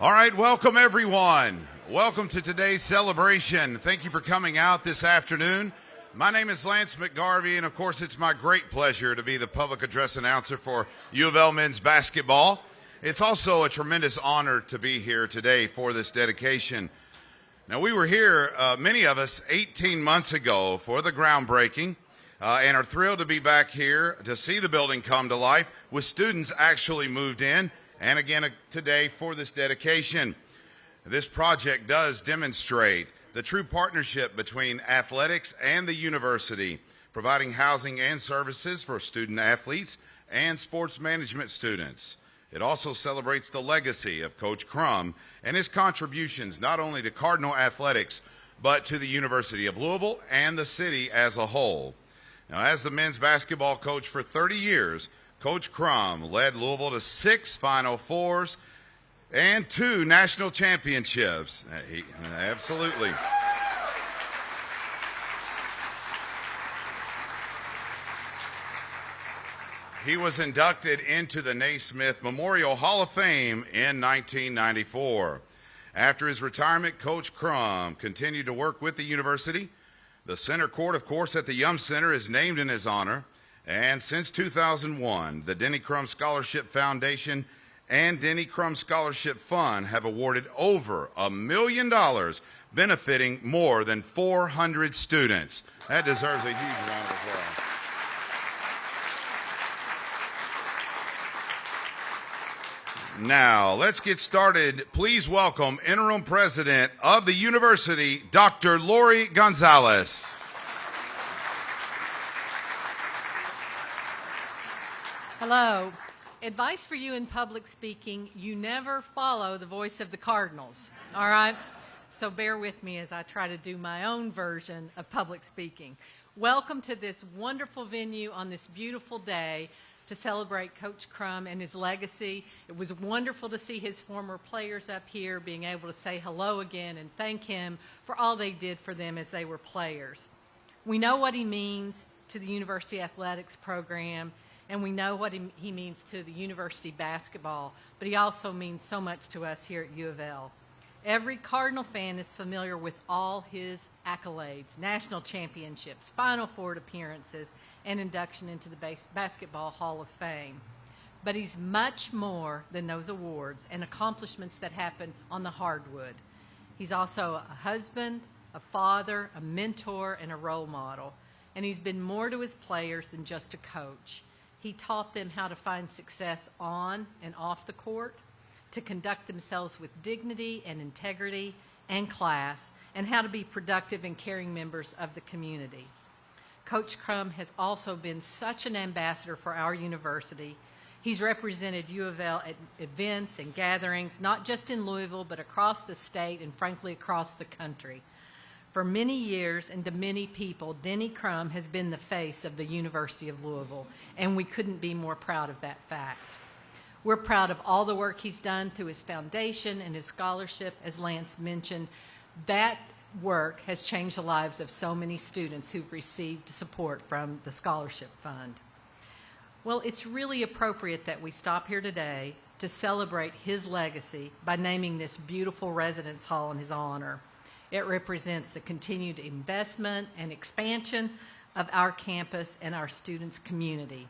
All right, welcome everyone. Welcome to today's celebration. Thank you for coming out this afternoon. My name is Lance McGarvey, and of course it's my great pleasure to be the public address announcer for U of L men's basketball. It's also a tremendous honor to be here today for this dedication. Now, we were here, many of us, 18 months ago for the groundbreaking, and are thrilled to be back here to see the building come to life with students actually moved in, and again today for this dedication. This project does demonstrate the true partnership between athletics and the university, providing housing and services for student athletes and sports management students. It also celebrates the legacy of Coach Crum and his contributions not only to Cardinal athletics, but to the University of Louisville and the city as a whole. Now, as the men's basketball coach for 30 years, Coach Crum led Louisville to 6 Final Fours and 2 national championships. Absolutely. He was inducted into the Naismith Memorial Hall of Fame in 1994. After his retirement, Coach Crum continued to work with the university. The center court, of course, at the Yum Center is named in his honor. And since 2001, the Denny Crum Scholarship Foundation and Denny Crum Scholarship Fund have awarded over $1 million, benefiting more than 400 students. That deserves a huge round of applause. Now, let's get started. Please welcome Interim President of the University, Dr. Lori Gonzalez. Hello. Advice for you in public speaking: you never follow the voice of the Cardinals, all right? So bear with me as I try to do my own version of public speaking. Welcome to this wonderful venue on this beautiful day to celebrate Coach Crum and his legacy. It was wonderful to see his former players up here, being able to say hello again and thank him for all they did for them as they were players. We know what he means to the university athletics program, and we know what he means to the university basketball, but he also means so much to us here at U of L. Every Cardinal fan is familiar with all his accolades: national championships, Final Four appearances, and induction into the Basketball Hall of Fame. But he's much more than those awards and accomplishments that happen on the hardwood. He's also a husband, a father, a mentor, and a role model. And he's been more to his players than just a coach. He taught them how to find success on and off the court, to conduct themselves with dignity and integrity and class, and how to be productive and caring members of the community. Coach Crum has also been such an ambassador for our university. He's represented U of L at events and gatherings, not just in Louisville, but across the state and, frankly, across the country. For many years and to many people, Denny Crum has been the face of the University of Louisville, and we couldn't be more proud of that fact. We're proud of all the work he's done through his foundation and his scholarship, as Lance mentioned. That work has changed the lives of so many students who've received support from the scholarship fund. Well, it's really appropriate that we stop here today to celebrate his legacy by naming this beautiful residence hall in his honor. It represents the continued investment and expansion of our campus and our students' community.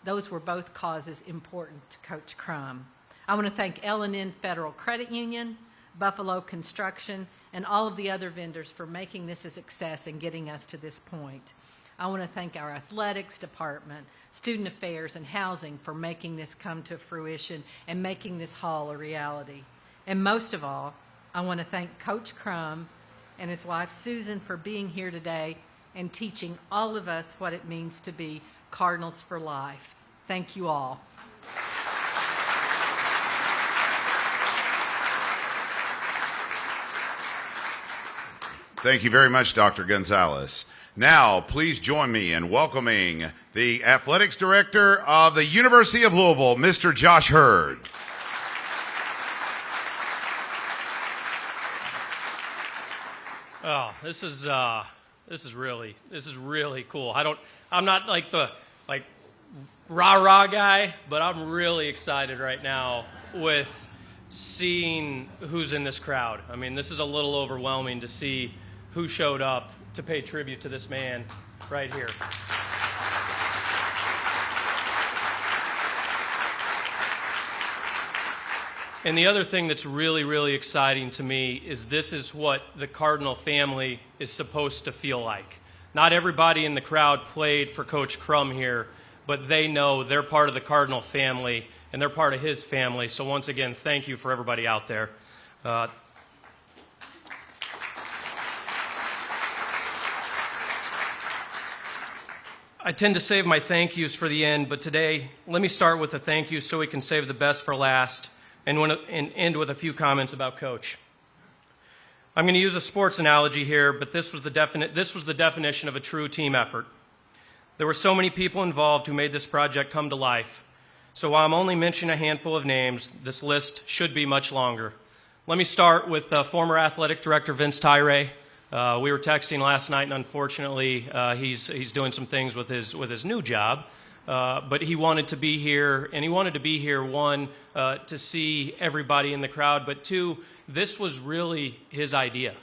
Those were both causes important to Coach Crum. I want to thank L&N Federal Credit Union, Buffalo Construction, and all of the other vendors for making this a success and getting us to this point. I want to thank our athletics department, student affairs, and housing for making this come to fruition and making this hall a reality. And most of all, I want to thank Coach Crum and his wife Susan for being here today and teaching all of us what it means to be Cardinals for life. Thank you all. Thank you very much, Dr. Gonzalez. Now, please join me in welcoming the Athletics Director of the University of Louisville, Mr. Josh Hurd. Oh, this is really cool. I'm not like the rah-rah guy, but I'm really excited right now with seeing who's in this crowd. I mean, this is a little overwhelming to see who showed up to pay tribute to this man right here. And the other thing that's really, really exciting to me is this is what the Cardinal family is supposed to feel like. Not everybody in the crowd played for Coach Crum here, but they know they're part of the Cardinal family, and they're part of his family. So once again, thank you for everybody out there. I tend to save my thank yous for the end, but today, let me start with a thank you so we can save the best for last and end with a few comments about Coach. I'm going to use a sports analogy here, but this was the definition of a true team effort. There were so many people involved who made this project come to life. So while I'm only mentioning a handful of names, this list should be much longer. Let me start with former athletic director Vince Tyree. We were texting last night, and unfortunately, he's doing some things with his new job. But he wanted to be here, and he wanted to be here, one, to see everybody in the crowd, but two, this was really his idea,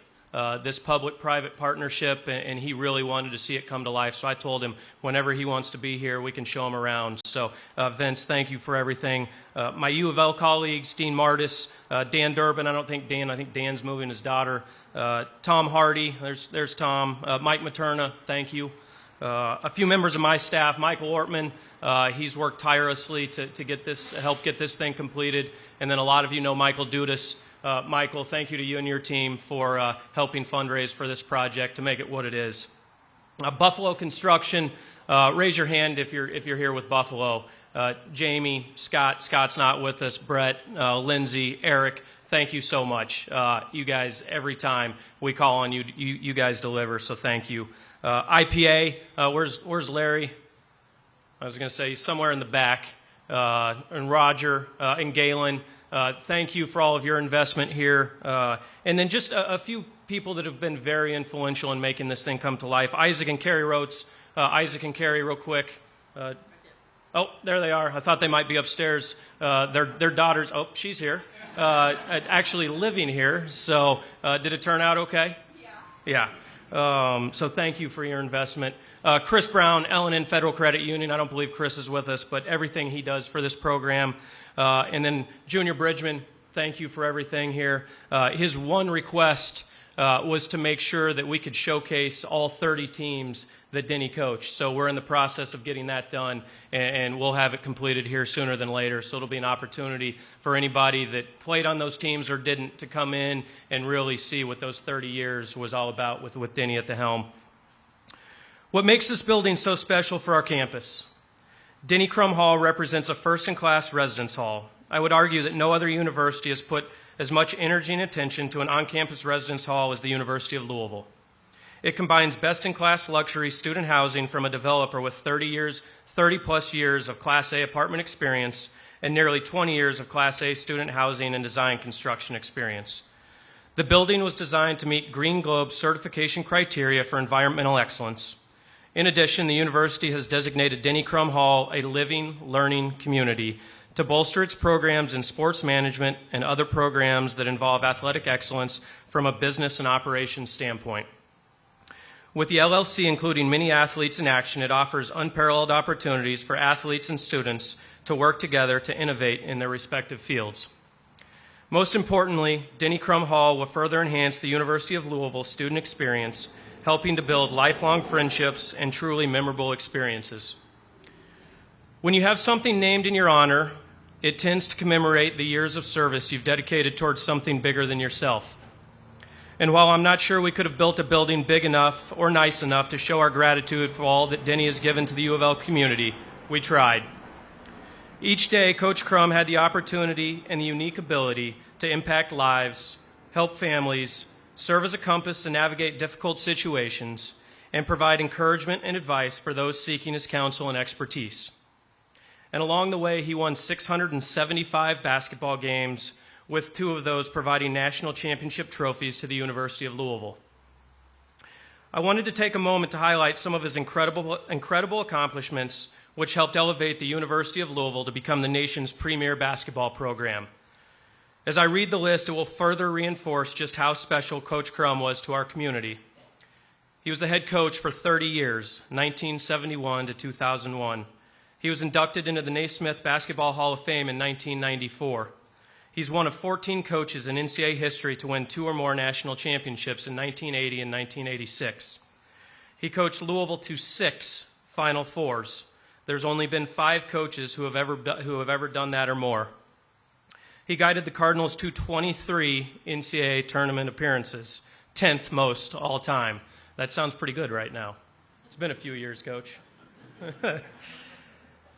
this public-private partnership, and he really wanted to see it come to life. So I told him whenever he wants to be here, we can show him around. So Vince, thank you for everything. My U of L colleagues, Dean Martis, Dan Durbin, I think Dan's moving his daughter, Tom Hardy, there's Tom, Mike Materna, thank you. A few members of my staff, Michael Ortman, he's worked tirelessly to help get this thing completed. And then a lot of you know Michael Dudas. Michael, thank you to you and your team for helping fundraise for this project to make it what it is. Buffalo Construction, raise your hand if you're here with Buffalo. Jamie, Scott's not with us, Brett, Lindsay, Eric, thank you so much. You guys, every time we call on you, you guys deliver, so thank you. IPA, where's Larry? I was going to say he's somewhere in the back. And Roger and Galen, thank you for all of your investment here. And then just a few people that have been very influential in making this thing come to life. Isaac and Carrie Rotes. Isaac and Carrie, real quick. Oh, there they are. I thought they might be upstairs. Their daughters, oh, she's here. Actually living here. So did it turn out okay? Yeah. So thank you for your investment. Chris Brown, L&N Federal Credit Union. I don't believe Chris is with us, but everything he does for this program. And then Junior Bridgman, thank you for everything here. His one request was to make sure that we could showcase all 30 teams that Denny coached. So we're in the process of getting that done, and we'll have it completed here sooner than later. So it'll be an opportunity for anybody that played on those teams or didn't to come in and really see what those 30 years was all about with Denny at the helm. What makes this building so special for our campus? Denny Crum Hall represents a first-in-class residence hall. I would argue that no other university has put as much energy and attention to an on-campus residence hall as the University of Louisville. It combines best-in-class luxury student housing from a developer with 30-plus years of Class A apartment experience and nearly 20 years of Class A student housing and design construction experience. The building was designed to meet Green Globe certification criteria for environmental excellence. In addition, the university has designated Denny Crum Hall a living, learning community to bolster its programs in sports management and other programs that involve athletic excellence from a business and operations standpoint. With the LLC including many athletes in action, it offers unparalleled opportunities for athletes and students to work together to innovate in their respective fields. Most importantly, Denny Crum Hall will further enhance the University of Louisville student experience, helping to build lifelong friendships and truly memorable experiences. When you have something named in your honor, it tends to commemorate the years of service you've dedicated towards something bigger than yourself. And while I'm not sure we could have built a building big enough or nice enough to show our gratitude for all that Denny has given to the U of L community, we tried. Each day, Coach Crum had the opportunity and the unique ability to impact lives, help families, serve as a compass to navigate difficult situations, and provide encouragement and advice for those seeking his counsel and expertise. And along the way, he won 675 basketball games, with 2 of those providing national championship trophies to the University of Louisville. I wanted to take a moment to highlight some of his incredible accomplishments, which helped elevate the University of Louisville to become the nation's premier basketball program. As I read the list, it will further reinforce just how special Coach Crum was to our community. He was the head coach for 30 years, 1971 to 2001. He was inducted into the Naismith Basketball Hall of Fame in 1994. He's one of 14 coaches in NCAA history to win 2 or more national championships in 1980 and 1986. He coached Louisville to 6 Final Fours. There's only been 5 coaches who have ever done that or more. He guided the Cardinals to 23 NCAA tournament appearances, 10th most all time. That sounds pretty good right now. It's been a few years, Coach.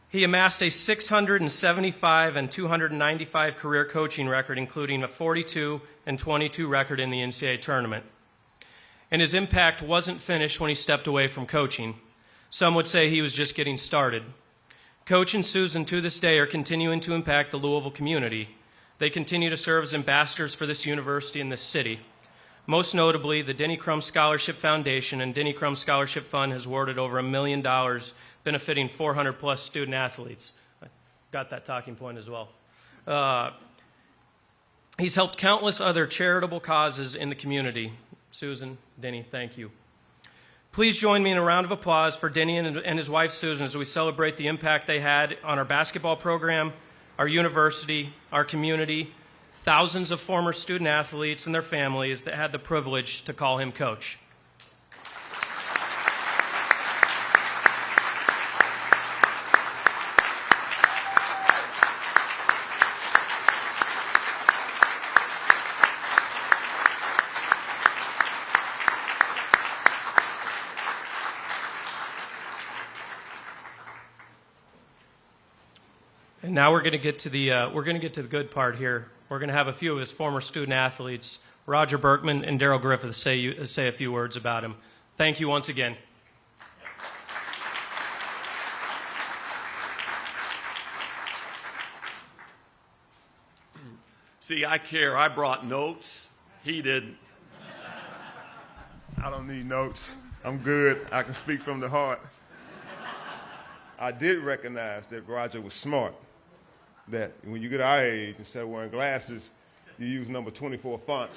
He amassed a 675 and 295 career coaching record, including a 42 and 22 record in the NCAA tournament. And his impact wasn't finished when he stepped away from coaching. Some would say he was just getting started. Coach and Susan, to this day, are continuing to impact the Louisville community. They continue to serve as ambassadors for this university and this city. Most notably, the Denny Crum Scholarship Foundation and Denny Crum Scholarship Fund has awarded over $1 million, benefiting 400-plus student athletes. I got that talking point as well. He's helped countless other charitable causes in the community. Susan, Denny, thank you. Please join me in a round of applause for Denny and his wife, Susan, as we celebrate the impact they had on our basketball program, our university, our community, thousands of former student athletes and their families that had the privilege to call him coach. And now we're going to get to the good part here. We're going to have a few of his former student athletes, Roger Berkman and Daryl Griffith, say a few words about him. Thank you once again. See, I care. I brought notes. He didn't. I don't need notes. I'm good. I can speak from the heart. I did recognize that Roger was smart, that when you get our age, instead of wearing glasses, you use number 24 font.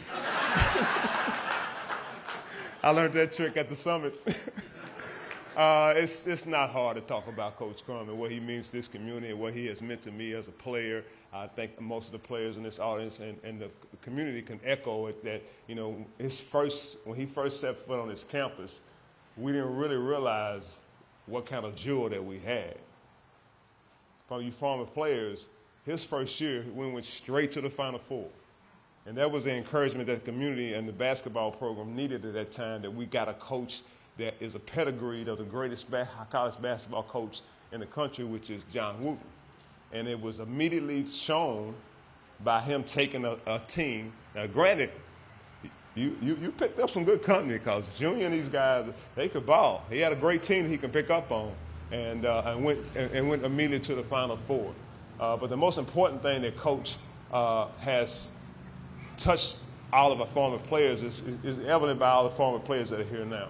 I learned that trick at the summit. It's not hard to talk about Coach Crum and what he means to this community and what he has meant to me as a player. I think most of the players in this audience and the community can echo it that, you know, when he first set foot on this campus, we didn't really realize what kind of jewel that we had. From you former players, his first year, we went straight to the Final Four. And that was the encouragement that the community and the basketball program needed at that time, that we got a coach that is a pedigree of the greatest college basketball coach in the country, which is John Wooten. And it was immediately shown by him taking a team. Now, granted, you picked up some good company, because Junior and these guys, they could ball. He had a great team he can pick up on, and went immediately to the Final Four. But the most important thing that Coach has touched all of our former players is evident by all the former players that are here now.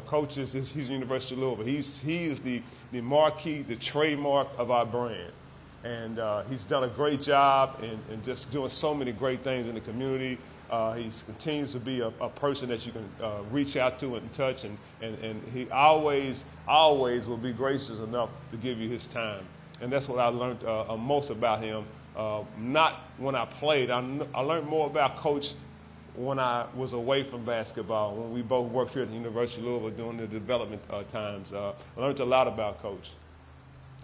Coach he's University of Louisville. He is the marquee, the trademark of our brand. And he's done a great job in just doing so many great things in the community. He continues to be a person that you can reach out to and touch, and he always will be gracious enough to give you his time. And that's what I learned most about him. Not when I played. I learned more about Coach when I was away from basketball, when we both worked here at the University of Louisville during the development times. I learned a lot about Coach.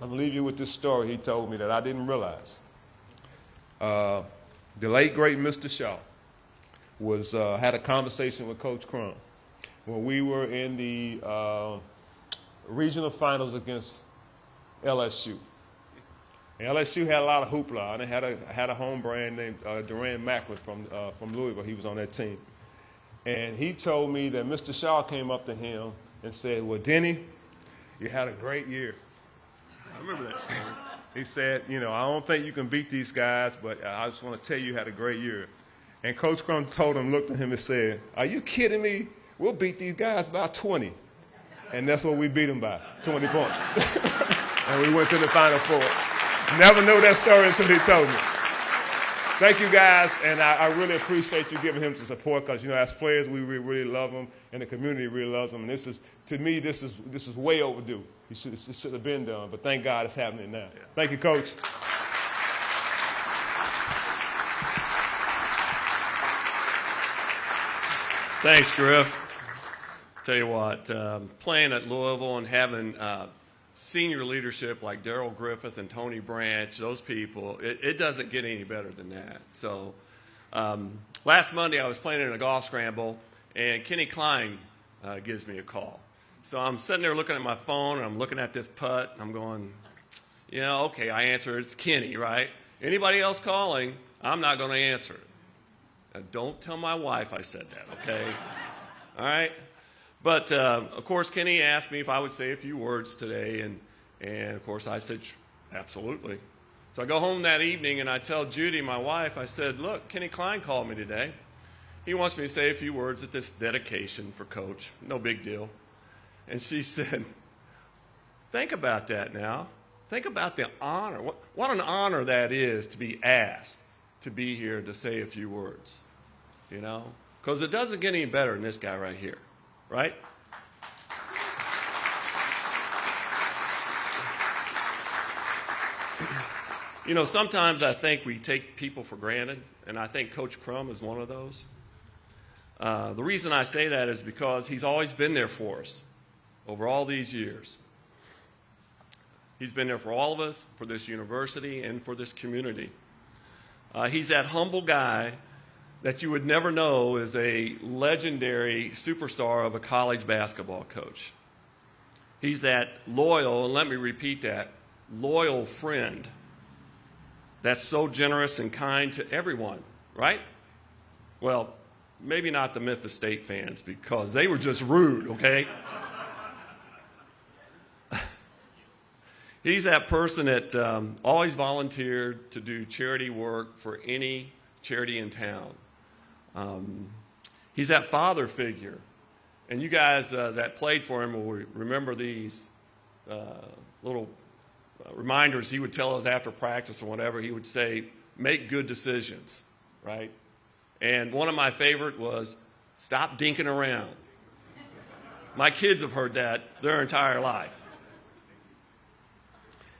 I'm going to leave you with this story he told me that I didn't realize. The late, great Mr. Shaw had a conversation with Coach Crum when we were in the regional finals against LSU. And LSU had a lot of hoopla, and they had a home brand named Duran Macklin from Louisville. He was on that team. And he told me that Mr. Shaw came up to him and said, "Well, Denny, you had a great year." I remember that story. He said, I don't think you can beat these guys, but I just want to tell you had a great year. And Coach Crum looked at him and said, "Are you kidding me? We'll beat these guys by 20. And that's what we beat them by, 20 points. And we went to the Final Four. Never knew that story until he told me. thank you guys, and I really appreciate you giving him some support because, as players, we really love him, and the community really loves him. And this is, to me, this is way overdue. It should have been done, but thank God it's happening now. Yeah. Thank you, Coach. Thanks, Griff. Tell you what, playing at Louisville and having senior leadership like Daryl, Griffith, and Tony Branch, those people, it doesn't get any better than that. So last Monday I was playing in a golf scramble, and Kenny Klein gives me a call. So I'm sitting there looking at my phone, and I'm looking at this putt, and I'm going, okay, I answer, it's Kenny, right? Anybody else calling, I'm not going to answer it. Now, don't tell my wife I said that, okay? All right? But, of course, Kenny asked me if I would say a few words today, and of course, I said, absolutely. So I go home that evening, and I tell Judy, my wife, I said, look, Kenny Klein called me today. He wants me to say a few words at this dedication for Coach. No big deal. And she said, think about that now. Think about the honor. What an honor that is to be asked to be here to say a few words, Because it doesn't get any better than this guy right here. Right? Sometimes I think we take people for granted, and I think Coach Crum is one of those. The reason I say that is because he's always been there for us over all these years. He's been there for all of us, for this university, and for this community. He's that humble guy that you would never know is a legendary superstar of a college basketball coach. He's that loyal, and let me repeat that, loyal friend that's so generous and kind to everyone, right? Well, maybe not the Memphis State fans because they were just rude, okay? He's that person that always volunteered to do charity work for any charity in town. He's that father figure. And you guys that played for him will remember these little reminders he would tell us after practice or whatever. He would say, make good decisions, right? And one of my favorite was, stop dinking around. My kids have heard that their entire life.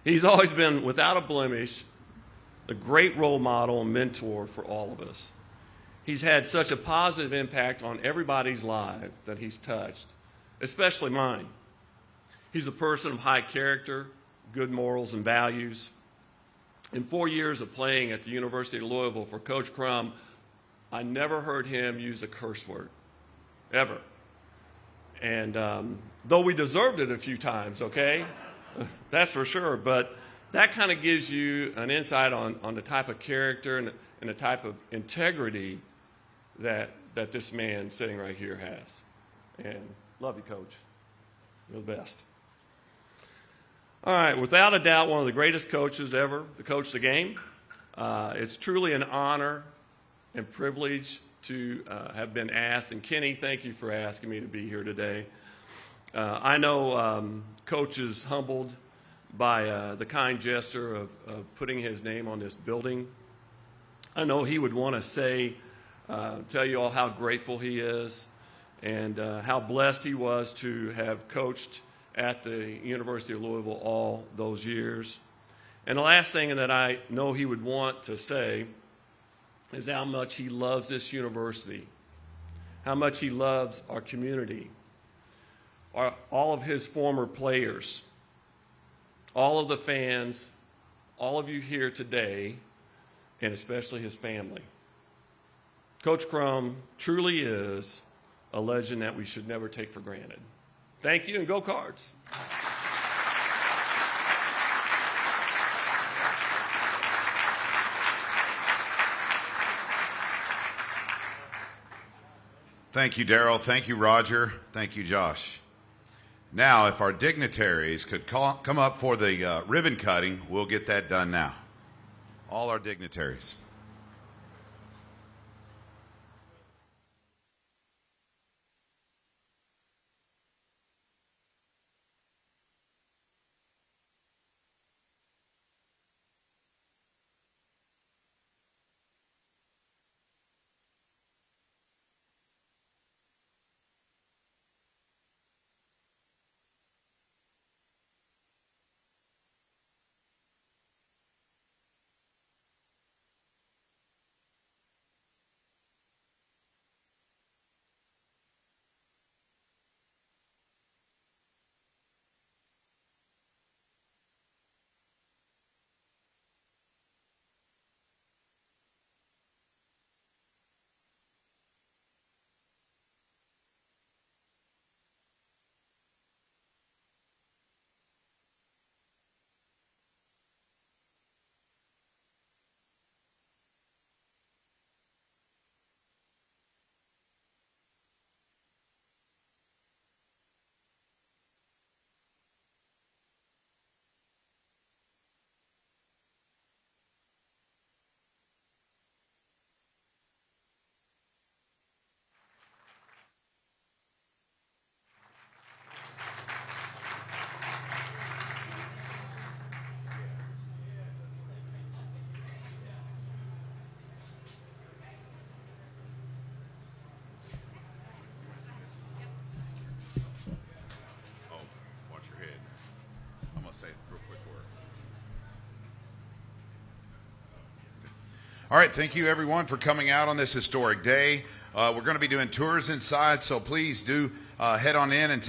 He's always been, without a blemish, a great role model and mentor for all of us. He's had such a positive impact on everybody's life that he's touched, especially mine. He's a person of high character, good morals and values. In 4 years of playing at the University of Louisville for Coach Crum, I never heard him use a curse word, ever. And though we deserved it a few times, okay? That's for sure. But that kind of gives you an insight on the type of character and the type of integrity that this man sitting right here has. And love you, Coach. You're the best. All right, without a doubt, one of the greatest coaches ever to coach the game. It's truly an honor and privilege to have been asked. And Kenny, thank you for asking me to be here today. I know Coach is humbled by the kind gesture of putting his name on this building. I know he would want to say, tell you all how grateful he is and how blessed he was to have coached at the University of Louisville all those years. And the last thing that I know he would want to say is how much he loves this university, how much he loves our community, all of his former players, all of the fans, all of you here today, and especially his family. Coach Crum truly is a legend that we should never take for granted. Thank you, and go Cards. Thank you, Daryl. Thank you, Roger. Thank you, Josh. Now, if our dignitaries could come up for the ribbon cutting, we'll get that done now. All our dignitaries. quick word. All right, thank you everyone for coming out on this historic day. We're going to be doing tours inside, so please do head on in and